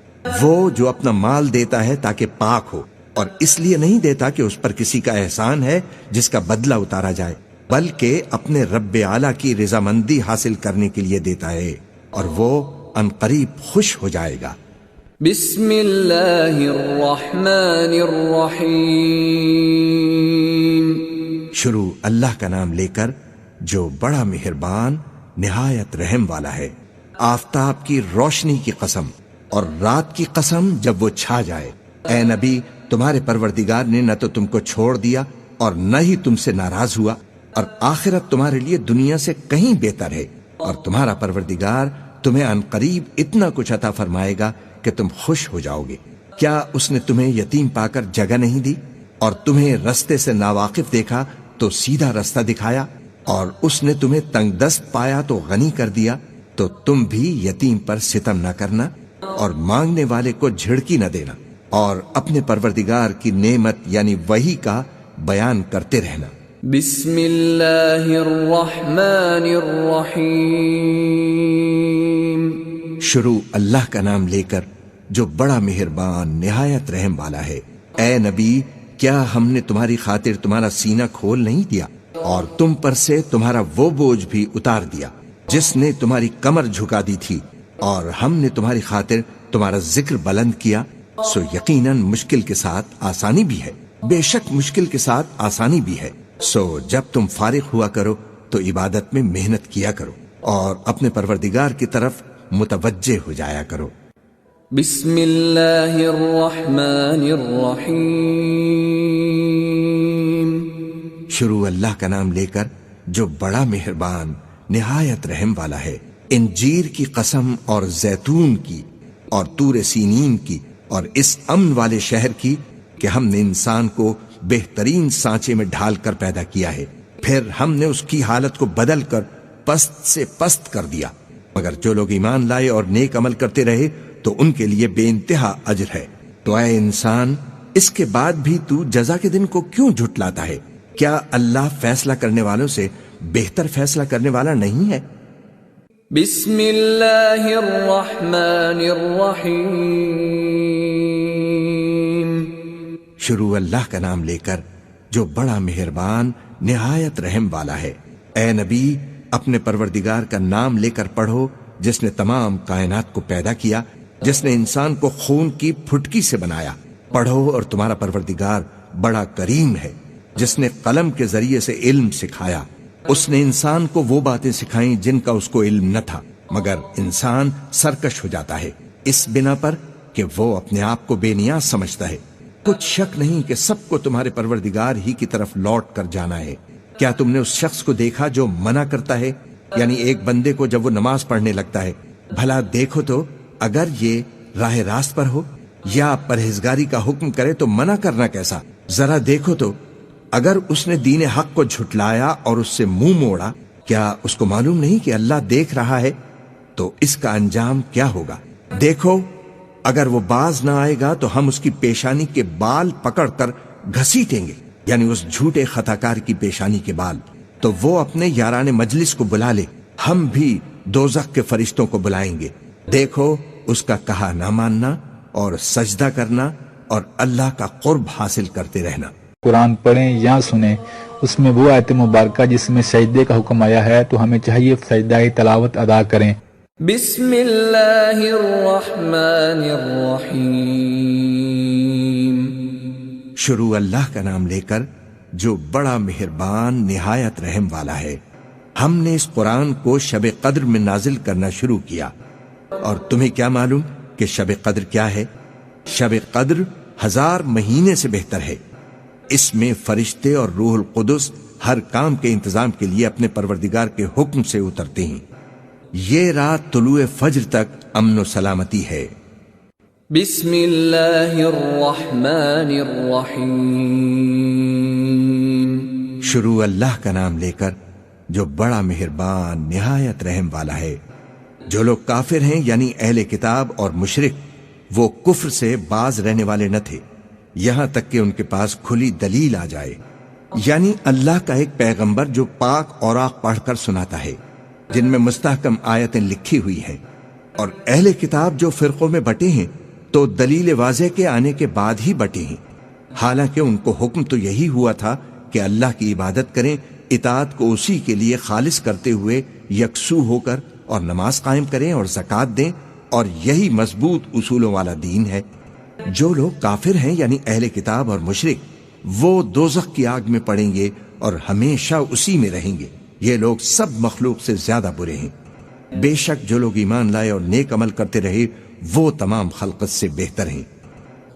وہ جو اپنا مال دیتا ہے تاکہ پاک ہو، اور اس لیے نہیں دیتا کہ اس پر کسی کا احسان ہے جس کا بدلہ اتارا جائے، بلکہ اپنے رب اعلیٰ کی رضامندی حاصل کرنے کے لیے دیتا ہے، اور وہ عنقریب خوش ہو جائے گا۔ بسم اللہ الرحمن الرحیم۔ شروع اللہ کا نام لے کر جو بڑا مہربان نہایت رحم والا ہے۔ آفتاب کی روشنی کی قسم اور رات کی قسم جب وہ چھا جائے، اے نبی تمہارے پروردگار نے نہ تو تم کو چھوڑ دیا اور نہ ہی تم سے ناراض ہوا، اور آخرت تمہارے لیے دنیا سے کہیں بہتر ہے، اور تمہارا پروردگار تمہیں عنقریب اتنا کچھ عطا فرمائے گا کہ تم خوش ہو جاؤ گے۔ کیا اس نے تمہیں یتیم پا کر جگہ نہیں دی، اور تمہیں رستے سے ناواقف دیکھا تو سیدھا رستہ دکھایا، اور اس نے تمہیں تنگ دست پایا تو غنی کر دیا؟ تو تم بھی یتیم پر ستم نہ کرنا، اور مانگنے والے کو جھڑکی نہ دینا، اور اپنے پروردگار کی نعمت یعنی وحی کا بیان کرتے رہنا۔ بسم اللہ الرحمن الرحیم۔ شروع اللہ کا نام لے کر جو بڑا مہربان نہایت رحم والا ہے۔ اے نبی کیا ہم نے تمہاری خاطر تمہارا سینہ کھول نہیں دیا، اور تم پر سے تمہارا وہ بوجھ بھی اتار دیا جس نے تمہاری کمر جھکا دی تھی، اور ہم نے تمہاری خاطر تمہارا ذکر بلند کیا؟ سو یقیناً مشکل کے ساتھ آسانی بھی ہے، بے شک مشکل کے ساتھ آسانی بھی ہے۔ سو جب تم فارغ ہوا کرو تو عبادت میں محنت کیا کرو، اور اپنے پروردگار کی طرف متوجہ ہو جایا کرو۔ بسم اللہ الرحمن الرحیم۔ شروع اللہ کا نام لے کر جو بڑا مہربان نہایت رحم والا ہے۔ انجیر کی قسم اور زیتون کی اور طور سینین کی اور اس امن والے شہر کی کہ ہم نے انسان کو بہترین سانچے میں ڈھال کر پیدا کیا ہے، پھر ہم نے اس کی حالت کو بدل کر پست سے پست کر دیا، مگر جو لوگ ایمان لائے اور نیک عمل کرتے رہے تو ان کے لیے بے انتہا اجر ہے۔ تو اے انسان اس کے بعد بھی تو جزا کے دن کو کیوں جھٹلاتا ہے؟ کیا اللہ فیصلہ کرنے والوں سے بہتر فیصلہ کرنے والا نہیں ہے؟ بسم اللہ الرحمن الرحیم۔ شروع اللہ کا نام لے کر جو بڑا مہربان نہایت رحم والا ہے۔ اے نبی اپنے پروردگار کا نام لے کر پڑھو جس نے تمام کائنات کو پیدا کیا، جس نے انسان کو خون کی پھٹکی سے بنایا۔ پڑھو اور تمہارا پروردگار بڑا کریم ہے، جس نے قلم کے ذریعے سے علم سکھایا۔ اس نے انسان کو وہ باتیں سکھائیں جن کا اس کو علم نہ تھا، مگر انسان سرکش ہو جاتا ہے اس بنا پر کہ وہ اپنے آپ کو بے نیاز سمجھتا ہے۔ کچھ شک نہیں کہ سب کو تمہارے پروردگار ہی کی طرف لوٹ کر جانا ہے۔ کیا تم نے اس شخص کو دیکھا جو منع کرتا ہے، یعنی ایک بندے کو جب وہ نماز پڑھنے لگتا ہے؟ بھلا دیکھو تو اگر یہ راہ راست پر ہو یا پرہیزگاری کا حکم کرے تو منع کرنا کیسا؟ ذرا دیکھو تو اگر اس نے دین حق کو جھٹلایا اور اس سے منہ موڑا، کیا اس کو معلوم نہیں کہ اللہ دیکھ رہا ہے؟ تو اس کا انجام کیا ہوگا؟ دیکھو اگر وہ باز نہ آئے گا تو ہم اس کی پیشانی کے بال پکڑ کر گھسیٹیں گے، یعنی اس جھوٹے خطاکار کی پیشانی کے بال۔ تو وہ اپنے یاران مجلس کو بلا لے، ہم بھی دوزخ کے فرشتوں کو بلائیں گے۔ دیکھو اس کا کہا نہ ماننا اور سجدہ کرنا اور اللہ کا قرب حاصل کرتے رہنا۔ قرآن پڑھیں یا سنیں، اس میں وہ آیت مبارکہ جس میں سجدے کا حکم آیا ہے تو ہمیں چاہیے سجدہ تلاوت ادا کریں۔ بسم اللہ الرحمن الرحیم۔ شروع اللہ کا نام لے کر جو بڑا مہربان نہایت رحم والا ہے۔ ہم نے اس قرآن کو شب قدر میں نازل کرنا شروع کیا، اور تمہیں کیا معلوم کہ شب قدر کیا ہے؟ شب قدر 1000 مہینے سے بہتر ہے۔ اس میں فرشتے اور روح القدس ہر کام کے انتظام کے لیے اپنے پروردگار کے حکم سے اترتے ہیں۔ یہ رات طلوع فجر تک امن و سلامتی ہے۔ بسم اللہ الرحمن الرحیم۔ شروع اللہ کا نام لے کر جو بڑا مہربان نہایت رحم والا ہے۔ جو لوگ کافر ہیں یعنی اہل کتاب اور مشرک، وہ کفر سے باز رہنے والے نہ تھے یہاں تک کہ ان کے پاس کھلی دلیل آ جائے، یعنی اللہ کا ایک پیغمبر جو پاک اوراق پڑھ کر سناتا ہے جن میں مستحکم آیتیں لکھی ہوئی ہیں۔ اور اہل کتاب جو فرقوں میں بٹے ہیں تو دلیل واضح کے آنے کے بعد ہی بٹے ہیں، حالانکہ ان کو حکم تو یہی ہوا تھا کہ اللہ کی عبادت کریں، اطاعت کو اسی کے لیے خالص کرتے ہوئے یکسو ہو کر، اور نماز قائم کریں اور زکوٰۃ دیں، اور یہی مضبوط اصولوں والا دین ہے۔ جو لوگ کافر ہیں یعنی اہل کتاب اور مشرک، وہ دوزخ کی آگ میں پڑیں گے اور ہمیشہ اسی میں رہیں گے۔ یہ لوگ سب مخلوق سے زیادہ برے ہیں۔ بے شک جو لوگ ایمان لائے اور نیک عمل کرتے رہے وہ تمام خلقت سے بہتر ہیں۔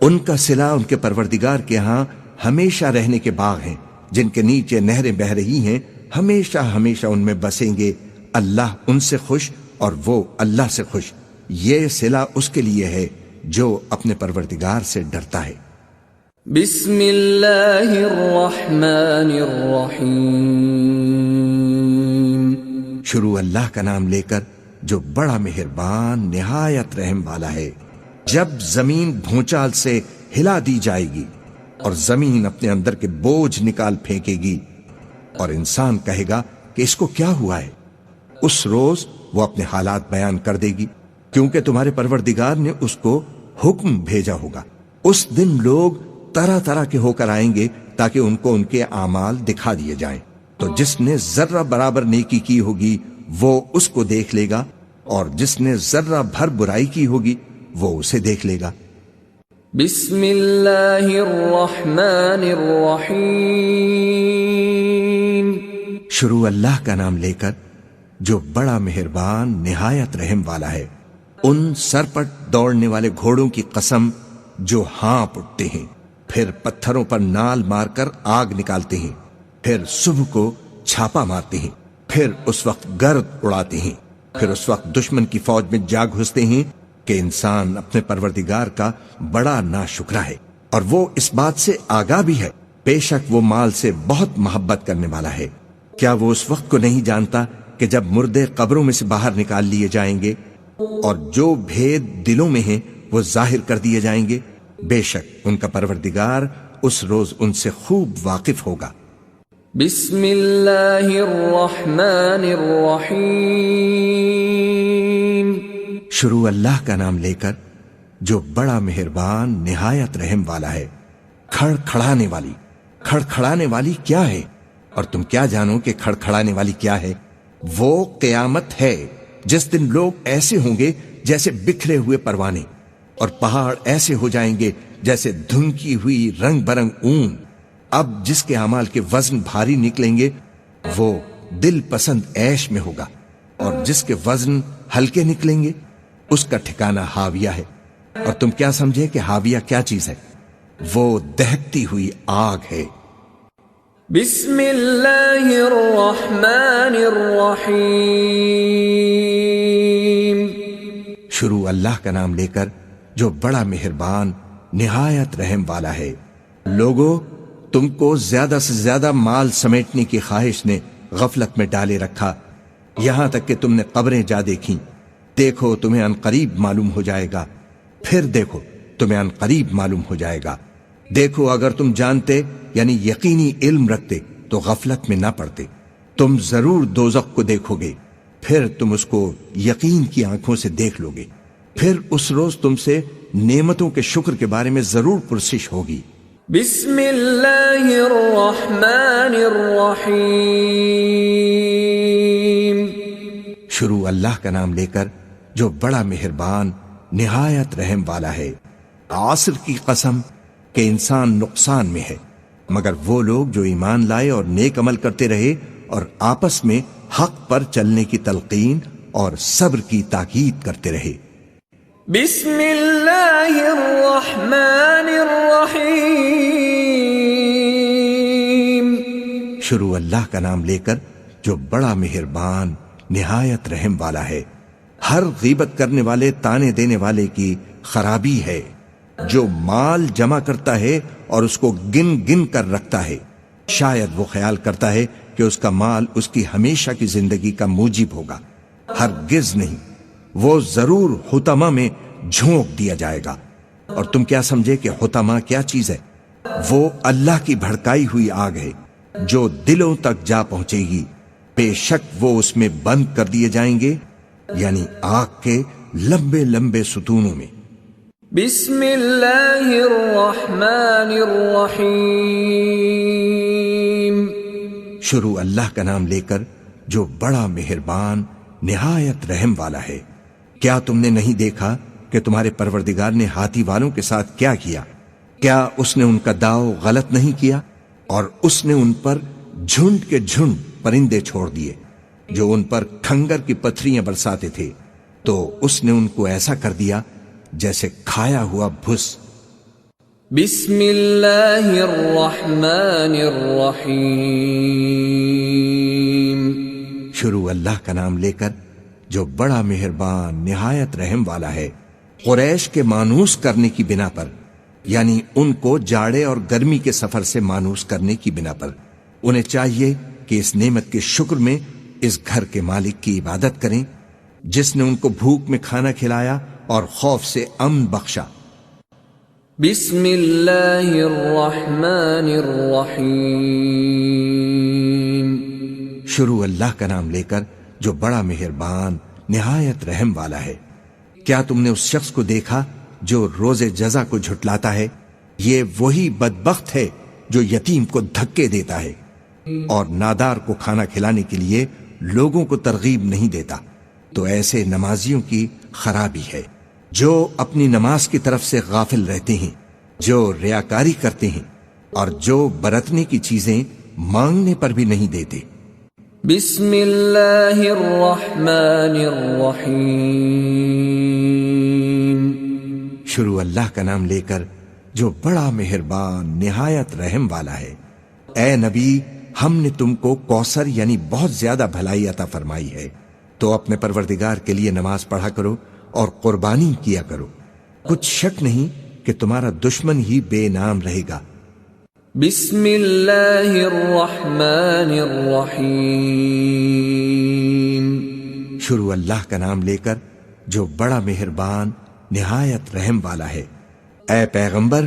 ان کا صلہ ان کے پروردگار کے ہاں ہمیشہ رہنے کے باغ ہیں جن کے نیچے نہریں بہہ رہی ہیں، ہمیشہ ہمیشہ ان میں بسیں گے۔ اللہ ان سے خوش اور وہ اللہ سے خوش۔ یہ صلہ اس کے لیے ہے جو اپنے پروردگار سے ڈرتا ہے۔ بسم اللہ الرحمن الرحیم۔ شروع اللہ کا نام لے کر جو بڑا مہربان نہایت رحم والا ہے۔ جب زمین بھونچال سے ہلا دی جائے گی اور زمین اپنے اندر کے بوجھ نکال پھینکے گی اور انسان کہے گا کہ اس کو کیا ہوا ہے، اس روز وہ اپنے حالات بیان کر دے گی، کیونکہ تمہارے پروردگار نے اس کو حکم بھیجا ہوگا۔ اس دن لوگ طرح طرح کے ہو کر آئیں گے تاکہ ان کو ان کے اعمال دکھا دیے جائیں۔ تو جس نے ذرہ برابر نیکی کی ہوگی وہ اس کو دیکھ لے گا، اور جس نے ذرہ بھر برائی کی ہوگی وہ اسے دیکھ لے گا۔ بسم اللہ الرحمن الرحیم۔ شروع اللہ کا نام لے کر جو بڑا مہربان نہایت رحم والا ہے۔ ان سرپٹ دوڑنے والے گھوڑوں کی قسم جو ہانپ اٹھتے ہیں، پھر پتھروں پر نال مار کر آگ نکالتے ہیں، پھر صبح کو چھاپا مارتے ہیں، پھر اس وقت گرد اڑاتے ہیں، پھر اس وقت دشمن کی فوج میں جا گھستے ہیں کہ انسان اپنے پروردگار کا بڑا ناشکرا ہے، اور وہ اس بات سے آگاہ بھی ہے۔ بے شک وہ مال سے بہت محبت کرنے والا ہے۔ کیا وہ اس وقت کو نہیں جانتا کہ جب مردے قبروں میں سے باہر نکال لیے جائیں گے اور جو بھید دلوں میں ہیں وہ ظاہر کر دیے جائیں گے؟ بے شک ان کا پروردگار اس روز ان سے خوب واقف ہوگا۔ بسم اللہ الرحمن الرحیم۔ شروع اللہ کا نام لے کر جو بڑا مہربان نہایت رحم والا ہے۔ کھڑکھڑانے والی، کھڑکھڑانے والی کیا ہے؟ اور تم کیا جانو کہ کھڑکھڑانے والی کیا ہے؟ وہ قیامت ہے، جس دن لوگ ایسے ہوں گے جیسے بکھرے ہوئے پروانے، اور پہاڑ ایسے ہو جائیں گے جیسے دھنکی ہوئی رنگ برنگ اون، اب جس کے اعمال کے وزن بھاری نکلیں گے وہ دل پسند عیش میں ہوگا، اور جس کے وزن ہلکے نکلیں گے اس کا ٹھکانہ ہاویہ ہے۔ اور تم کیا سمجھے کہ ہاویہ کیا چیز ہے؟ وہ دہکتی ہوئی آگ ہے۔ بسم اللہ الرحمن الرحیم۔ شروع اللہ کا نام لے کر جو بڑا مہربان نہایت رحم والا ہے۔ لوگو، تم کو زیادہ سے زیادہ مال سمیٹنے کی خواہش نے غفلت میں ڈالے رکھا، یہاں تک کہ تم نے قبریں جا دیکھیں۔ دیکھو تمہیں عنقریب معلوم ہو جائے گا، پھر دیکھو تمہیں عنقریب معلوم ہو جائے گا۔ دیکھو اگر تم جانتے یعنی یقینی علم رکھتے تو غفلت میں نہ پڑتے۔ تم ضرور دوزخ کو دیکھو گے، پھر تم اس کو یقین کی آنکھوں سے دیکھ لو گے۔ پھر اس روز تم سے نعمتوں کے شکر کے بارے میں ضرور پرسش ہوگی۔ بسم اللہ الرحمن الرحیم۔ شروع اللہ کا نام لے کر جو بڑا مہربان نہایت رحم والا ہے۔ عصر کی قسم کہ انسان نقصان میں ہے، مگر وہ لوگ جو ایمان لائے اور نیک عمل کرتے رہے اور آپس میں حق پر چلنے کی تلقین اور صبر کی تاکید کرتے رہے۔ بسم اللہ الرحمن الرحیم۔ شروع اللہ کا نام لے کر جو بڑا مہربان نہایت رحم والا ہے۔ ہر غیبت کرنے والے تانے دینے والے کی خرابی ہے، جو مال جمع کرتا ہے اور اس کو گن گن کر رکھتا ہے، شاید وہ خیال کرتا ہے کہ اس کا مال اس کی ہمیشہ کی زندگی کا موجب ہوگا۔ ہرگز نہیں، وہ ضرور حطمہ میں جھونک دیا جائے گا۔ اور تم کیا سمجھے کہ حطمہ کیا چیز ہے؟ وہ اللہ کی بھڑکائی ہوئی آگ ہے جو دلوں تک جا پہنچے گی۔ بے شک وہ اس میں بند کر دیے جائیں گے، یعنی آگ کے لمبے لمبے ستونوں میں۔ بسم اللہ الرحمن الرحیم۔ شروع اللہ کا نام لے کر جو بڑا مہربان نہایت رحم والا ہے۔ کیا تم نے نہیں دیکھا کہ تمہارے پروردگار نے ہاتھی والوں کے ساتھ کیا کیا؟ کیا اس نے ان کا داؤ غلط نہیں کیا؟ اور اس نے ان پر جھنڈ کے جھنڈ پرندے چھوڑ دیے جو ان پر کھنگر کی پتھریاں برساتے تھے، تو اس نے ان کو ایسا کر دیا جیسے کھایا ہوا بھس۔ بسم اللہ الرحمن الرحیم۔ شروع اللہ کا نام لے کر جو بڑا مہربان نہایت رحم والا ہے۔ قریش کے مانوس کرنے کی بنا پر، یعنی ان کو جاڑے اور گرمی کے سفر سے مانوس کرنے کی بنا پر، انہیں چاہیے کہ اس نعمت کے شکر میں اس گھر کے مالک کی عبادت کریں جس نے ان کو بھوک میں کھانا کھلایا اور خوف سے امن بخشا۔ بسم اللہ الرحمن الرحیم۔ شروع اللہ کا نام لے کر جو بڑا مہربان نہایت رحم والا ہے۔ کیا تم نے اس شخص کو دیکھا جو روز جزا کو جھٹلاتا ہے؟ یہ وہی بدبخت ہے جو یتیم کو دھکے دیتا ہے اور نادار کو کھانا کھلانے کے لیے لوگوں کو ترغیب نہیں دیتا۔ تو ایسے نمازیوں کی خرابی ہے جو اپنی نماز کی طرف سے غافل رہتے ہیں، جو ریاکاری کرتے ہیں اور جو برتنے کی چیزیں مانگنے پر بھی نہیں دیتے۔ بسم اللہ الرحمن الرحیم۔ شروع اللہ کا نام لے کر جو بڑا مہربان نہایت رحم والا ہے۔ اے نبی، ہم نے تم کو کوثر یعنی بہت زیادہ بھلائی عطا فرمائی ہے، تو اپنے پروردگار کے لیے نماز پڑھا کرو اور قربانی کیا کرو۔ کچھ شک نہیں کہ تمہارا دشمن ہی بے نام رہے گا۔ بسم اللہ الرحمن الرحیم۔ شروع اللہ کا نام لے کر جو بڑا مہربان نہایت رحم والا ہے۔ اے پیغمبر،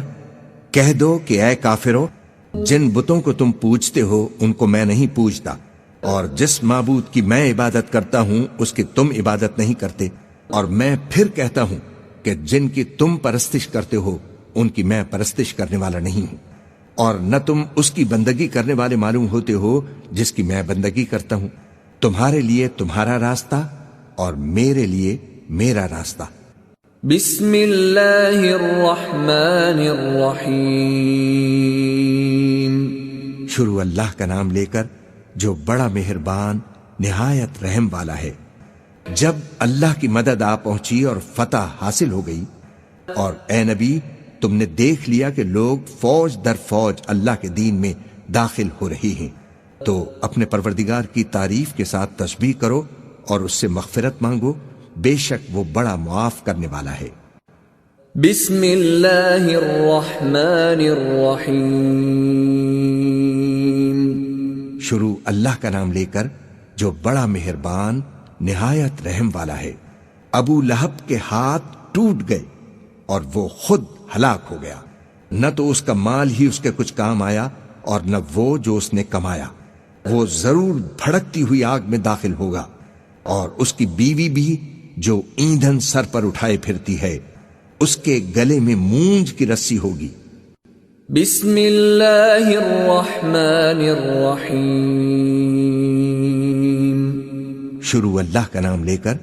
کہہ دو کہ اے کافرو، جن بتوں کو تم پوجتے ہو ان کو میں نہیں پوجتا، اور جس معبود کی میں عبادت کرتا ہوں اس کی تم عبادت نہیں کرتے، اور میں پھر کہتا ہوں کہ جن کی تم پرستش کرتے ہو ان کی میں پرستش کرنے والا نہیں ہوں، اور نہ تم اس کی بندگی کرنے والے معلوم ہوتے ہو جس کی میں بندگی کرتا ہوں۔ تمہارے لیے تمہارا راستہ اور میرے لیے میرا راستہ۔ بسم اللہ الرحمن الرحیم۔ شروع اللہ کا نام لے کر جو بڑا مہربان نہایت رحم والا ہے۔ جب اللہ کی مدد آ پہنچی اور فتح حاصل ہو گئی، اور اے نبی تم نے دیکھ لیا کہ لوگ فوج در فوج اللہ کے دین میں داخل ہو رہی ہیں، تو اپنے پروردگار کی تعریف کے ساتھ تسبیح کرو اور اس سے مغفرت مانگو، بے شک وہ بڑا معاف کرنے والا ہے۔ بسم اللہ الرحمن الرحیم۔ شروع اللہ کا نام لے کر جو بڑا مہربان نہایت رحم والا ہے۔ ابو لہب کے ہاتھ ٹوٹ گئے اور وہ خود ہلاک ہو گیا، نہ تو اس کا مال ہی اس کے کچھ کام آیا اور نہ وہ جو اس نے کمایا۔ وہ ضرور بھڑکتی ہوئی آگ میں داخل ہوگا، اور اس کی بیوی بھی جو ایندھن سر پر اٹھائے پھرتی ہے، اس کے گلے میں مونج کی رسی ہوگی۔ بسم اللہ الرحمن الرحیم۔ شروع اللہ کا نام لے کر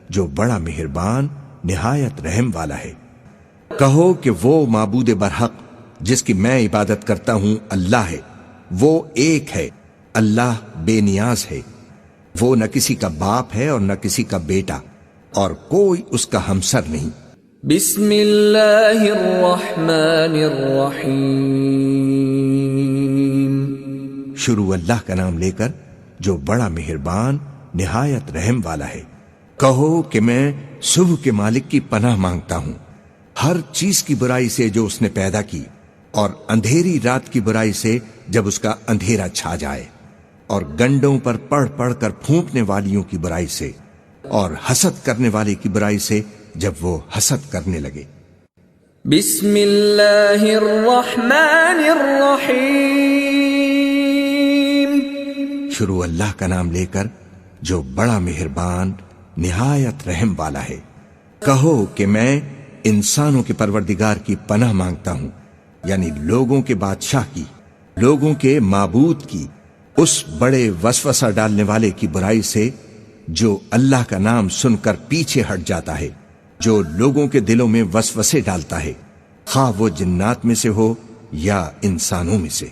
جو بڑا مہربان نہایت رحم والا ہے۔ کہو کہ وہ معبود برحق جس کی میں عبادت کرتا ہوں اللہ ہے، وہ ایک ہے، اللہ بے نیاز ہے، وہ نہ کسی کا باپ ہے اور نہ کسی کا بیٹا، اور کوئی اس کا ہمسر نہیں۔ بسم اللہ الرحمن الرحیم۔ شروع اللہ کا نام لے کر جو بڑا مہربان نہایت رحم والا ہے۔ کہو کہ میں صبح کے مالک کی پناہ مانگتا ہوں، ہر چیز کی برائی سے جو اس نے پیدا کی، اور اندھیری رات کی برائی سے جب اس کا اندھیرا چھا جائے، اور گنڈوں پر پڑھ پڑھ کر پھونکنے والیوں کی برائی سے، اور حسد کرنے والے کی برائی سے جب وہ حسد کرنے لگے۔ بسم اللہ الرحمن الرحیم۔ شروع اللہ کا نام لے کر جو بڑا مہربان نہایت رحم والا ہے۔ کہو کہ میں انسانوں کے پروردگار کی پناہ مانگتا ہوں، یعنی لوگوں کے بادشاہ کی، لوگوں کے معبود کی، اس بڑے وسوسہ ڈالنے والے کی برائی سے جو اللہ کا نام سن کر پیچھے ہٹ جاتا ہے، جو لوگوں کے دلوں میں وسوسے ڈالتا ہے، خواہ وہ جنات میں سے ہو یا انسانوں میں سے۔